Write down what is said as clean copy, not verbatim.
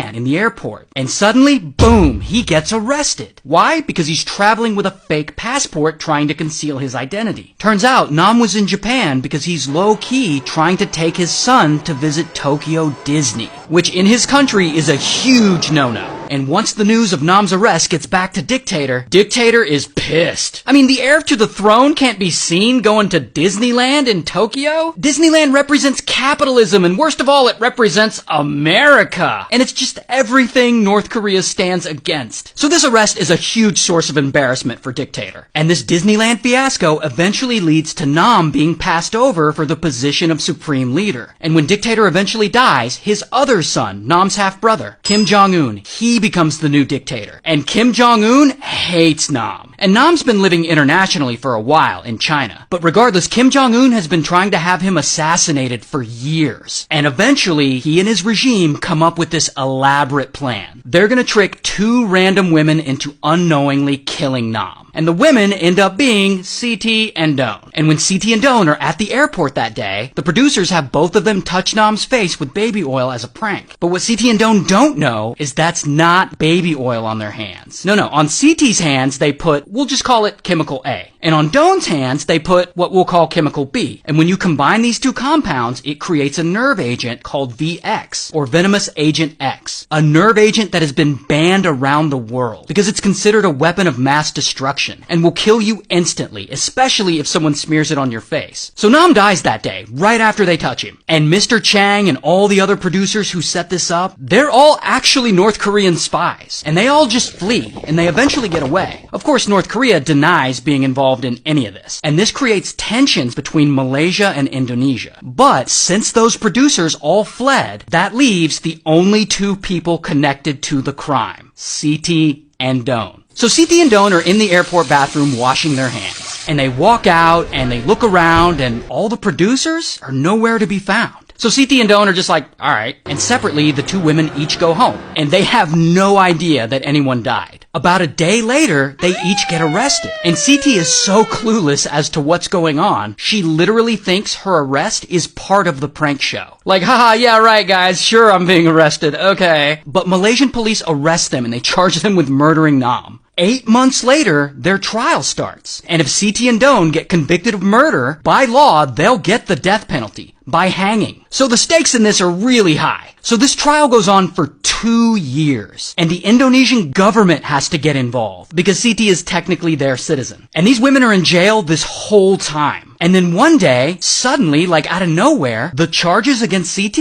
Japan in the airport. And suddenly, boom, he gets arrested. Why? Because he's traveling with a fake passport trying to conceal his identity. Turns out, Nam was in Japan because he's low-key trying to take his son to visit Tokyo Disney, which in his country is a huge no-no. And once the news of Nam's arrest gets back to Dictator, Dictator is pissed. I mean, the heir to the throne can't be seen going to Disneyland in Tokyo? Disneyland represents capitalism, and worst of all, it represents America. And it's just everything North Korea stands against. So this arrest is a huge source of embarrassment for Dictator. And this Disneyland fiasco eventually leads to Nam being passed over for the position of supreme leader. And when Dictator eventually dies, his other son, Nam's half-brother, Kim Jong-un, he becomes the new dictator. And Kim Jong-un hates Nam. And Nam's been living internationally for a while in China. But regardless, Kim Jong-un has been trying to have him assassinated for years. And eventually, he and his regime come up with this elaborate plan. They're gonna trick 2 random women into unknowingly killing Nam. And the women end up being CT and Doan. And when CT and Doan are at the airport that day, the producers have both of them touch Nam's face with baby oil as a prank. But what CT and Doan don't know is that's not baby oil on their hands. No, on CT's hands they put, we'll just call it chemical A. And on Doan's hands they put what we'll call chemical B. And when you combine these 2 compounds, it creates a nerve agent called VX, or Venomous Agent X. A nerve agent that has been banned around the world because it's considered a weapon of mass destruction and will kill you instantly, especially if someone smears it on your face. So Nam dies that day, right after they touch him. And Mr. Chang and all the other producers who set this up, they're all actually North Korean spies. And they all just flee, and they eventually get away. Of course, North Korea denies being involved in any of this. And this creates tensions between Malaysia and Indonesia. But since those producers all fled, that leaves the only 2 people connected to the crime, CT and Doan. So CT and Doan are in the airport bathroom washing their hands. And they walk out and they look around and all the producers are nowhere to be found. So CT and Doan are just like, alright. And separately, the 2 women each go home. And they have no idea that anyone died. About a day later, they each get arrested. And CT is so clueless as to what's going on, she literally thinks her arrest is part of the prank show. Like, haha, yeah, right guys, sure I'm being arrested, okay. But Malaysian police arrest them and they charge them with murdering Nam. 8 months later, their trial starts. And if CT and Doan get convicted of murder, by law, they'll get the death penalty by hanging. So the stakes in this are really high. So this trial goes on for 2 years. And the Indonesian government has to get involved because CT is technically their citizen. And these women are in jail this whole time. And then one day, suddenly, like out of nowhere, the charges against CT